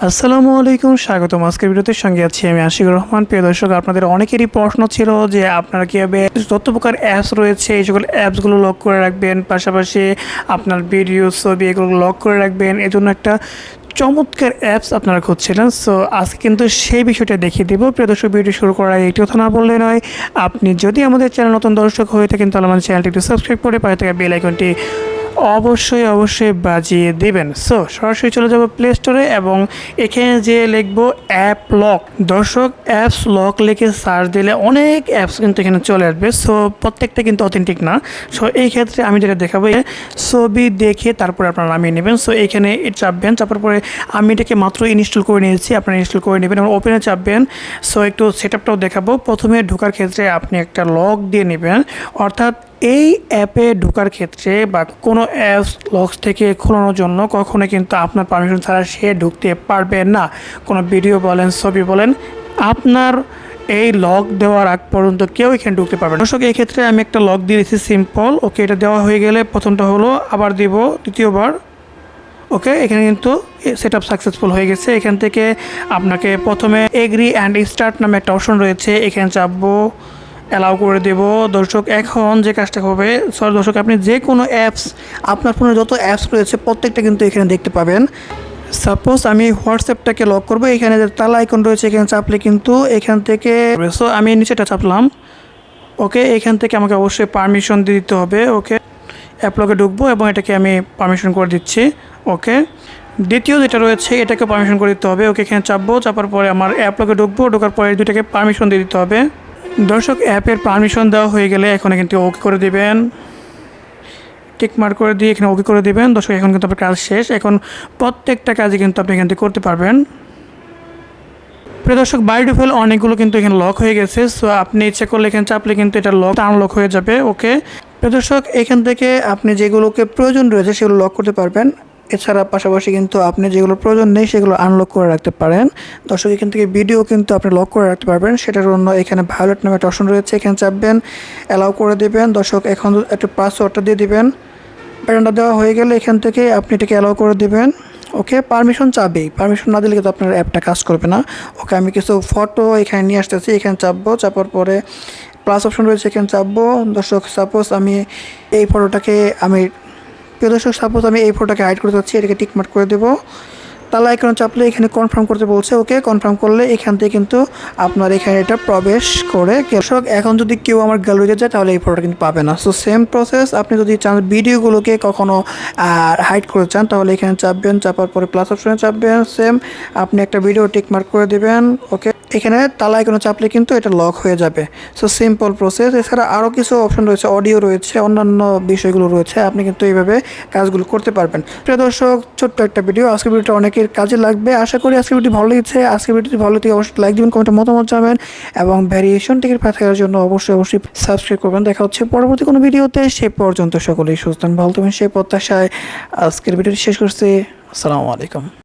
আসসালামু আলাইকুম, স্বাগতম। আজকের ভিডিওতে সঙ্গে আছি আমি আশিকুর রহমান। প্রিয় দর্শক, আপনাদের অনেকেরই প্রশ্ন ছিল যে আপনারা কীভাবে যত প্রকার অ্যাপস রয়েছে এই সকল অ্যাপসগুলো লক করে রাখবেন, পাশাপাশি আপনার ভিডিও ছবি এগুলো লক করে রাখবেন। এজন্য একটা চমৎকার অ্যাপস আপনারা খুঁজছিলেন। সো আজকে কিন্তু সেই বিষয়টা দেখিয়ে দেবো। প্রিয় দর্শক, ভিডিও শুরু করার একটি কথা না বললে নয়। আপনি যদি আমাদের চ্যানেল নতুন দর্শক হয়ে থাকেন তাহলে আমাদের চ্যানেলটি একটু সাবস্ক্রাইব করে পাশে থাকা বেল আইকনটি অবশ্যই বাজিয়ে দেবেন। সো সরাসরি চলে যাব প্লে স্টোরে এবং এখানে যে লিখবো অ্যাপ লক। দর্শক, অ্যাপস লক লিখে সার্চ দিলে অনেক অ্যাপস কিন্তু এখানে চলে আসবে। সো প্রত্যেকটা কিন্তু অথেন্টিক না। সো এই ক্ষেত্রে আমি যেটা দেখাবো, ছবি দেখে তারপরে আপনারা নামিয়ে নেবেন। সো এখানে চাপবেন, চাপার পরে আমি এটাকে মাত্র ইনস্টল করে নিয়েছি, আপনারা ইনস্টল করে নেবেন এবং ওপেনে চাপবেন। সো একটু সেট আপটাও দেখাবো। প্রথমে ঢোকার ক্ষেত্রে আপনি একটা লক দিয়ে নেবেন, অর্থাৎ এই অ্যাপে ঢোকার ক্ষেত্রে বা কোনো অ্যাপস লক্স থেকে খোলানোর জন্য কখনো কিন্তু আপনার পারমিশন ছাড়া সে ঢুকতে পারবে না। কোনো ভিডিও বলেন, ছবি বলেন, আপনার এই লক দেওয়ার আগ পর্যন্ত কেউ এখানে ঢুকতে পারবে না। দর্শক, এই ক্ষেত্রে আমি একটা লক দিয়ে দিচ্ছি সিম্পল। ওকে, এটা দেওয়া হয়ে গেলে প্রথমটা হলো, আবার দিব দ্বিতীয়বার। ওকে, এখানে কিন্তু সেট আপ সাকসেসফুল হয়ে গেছে। এখান থেকে আপনাকে প্রথমে এগ্রি অ্যান্ড স্টার্ট নামে একটা অপশন রয়েছে, এখানে চাপবো, অ্যালাউ করে দেব। দর্শক, এখন যে কাজটা হবে, দর্শক, আপনি যে কোনো অ্যাপস, আপনার ফোনে যত অ্যাপস রয়েছে প্রত্যেকটা কিন্তু এখানে দেখতে পাবেন। সাপোজ আমি হোয়াটসঅ্যাপটাকে লক করবো, এখানে যে তালা আইকন রয়েছে এখানে চাপলে কিন্তু এখান থেকে, সো আমি নিচেটা চাপলাম। ওকে, এখান থেকে আমাকে অবশ্যই পারমিশন দিয়ে দিতে হবে। ওকে, অ্যাপ লকে ঢুকবো এবং এটাকে আমি পারমিশন করে দিচ্ছি। ওকে, দ্বিতীয় যেটা রয়েছে এটাকে পারমিশন করে দিতে হবে। ওকে, এখানে চাপবো, চাপার পরে আমার অ্যাপ লকে ঢুকবো, ঢোকার পরে দুটাকে পারমিশন দিয়ে দিতে হবে। দর্শক, অ্যাপের পারমিশন দেওয়া হয়ে গেলে এখন কিন্তু ওকে করে দেবেন, টিক মার্ক করে দিয়ে এখানে ওকে করে দেবেন। দর্শক, এখন কিন্তু আপনার কাজ শেষ। এখন প্রত্যেকটা কাজই কিন্তু আপনি এখান থেকে করতে পারবেন। প্রিয় দর্শক, বাই ডিফল্ট অনেকগুলো কিন্তু এখানে লক হয়ে গেছে। সো আপনি ইচ্ছা করলে এখানে চাপলে কিন্তু এটা লক আনলক হয়ে যাবে। ওকে, প্রিয় দর্শক, এখান থেকে আপনি যেগুলোকে প্রয়োজন রয়েছে সেগুলো লক করতে পারবেন। এছাড়া পাশাপাশি কিন্তু আপনি যেগুলো প্রয়োজন নেই সেগুলো আনলক করে রাখতে পারেন। দর্শক, এখান থেকে ভিডিও কিন্তু আপনি লক করে রাখতে পারবেন। সেটার জন্য এখানে ভায়োলেট নামে একটা অপশন রয়েছে, এখানে চাপবেন, অ্যালাউ করে দেবেন। দর্শক, এখন একটা পাসওয়ার্ডটা দিয়ে দিবেন। প্যাটার্নটা দেওয়া হয়ে গেলে এখান থেকে আপনি এটাকে অ্যালাউ করে দেবেন। ওকে, পারমিশন চাবেই, পারমিশন না দিলে কিন্তু আপনার অ্যাপটা কাজ করবে না। ওকে, আমি কিছু ফটো এখানে নিয়ে আসতেছি, এখানে চাপবো, চাপার পরে প্লাস অপশন রয়েছে, এখানে চাপবো। দর্শক, সাপোজ আমি এই ফটোটাকে সাপোজ আমি এই ফটোটাকে হাইড করে যাচ্ছি, এটাকে টিকমার্ক করে দেবো। তাহলে এখানে চাপলে এখানে কনফার্ম করতে বলছে। ওকে, কনফার্ম করলে এখান থেকে কিন্তু আপনার এখানে এটা প্রবেশ করে। দর্শক, এখন যদি কেউ আমার গ্যালারিতে যায় তাহলে এই ফটোটা কিন্তু পাবে না। সো সেম প্রসেস, আপনি যদি চান ভিডিওগুলোকে কখনো হাইড করে চান তাহলে এখানে চাপবেন, চাপার পরে প্লাস অপশনে চাপবেন। সেম আপনি একটা ভিডিও টিকমার্ক করে দেবেন। ওকে, এখানে তালা আইকনে চাপলে কিন্তু এটা লক হয়ে যাবে। So simple process. এছাড়া আরও কিছু অপশন রয়েছে, অডিও রয়েছে, অন্যান্য বিষয়গুলো রয়েছে, আপনি কিন্তু এইভাবে কাজগুলো করতে পারবেন। প্রিয় দর্শক, ছোট্ট একটা ভিডিও, আজকের ভিডিওটা অনেকের কাজে লাগবে। আশা করি আজকের ভিডিও ভালো লেগেছে। আজকের ভিডিওটি ভালো লাগে অবশ্যই লাইক দিবেন, কমেন্টে মতামত জানাবেন এবং ভ্যারিয়েশন টিকের পাশে থাকার জন্য অবশ্যই সাবস্ক্রাইব করবেন। দেখা হচ্ছে পরবর্তী কোনো ভিডিওতে। সে পর্যন্ত সকলেই সুস্থ ভালো থাকবেন সেই প্রত্যাশায় আজকের ভিডিওটি শেষ করছি। আসসালামু আলাইকুম।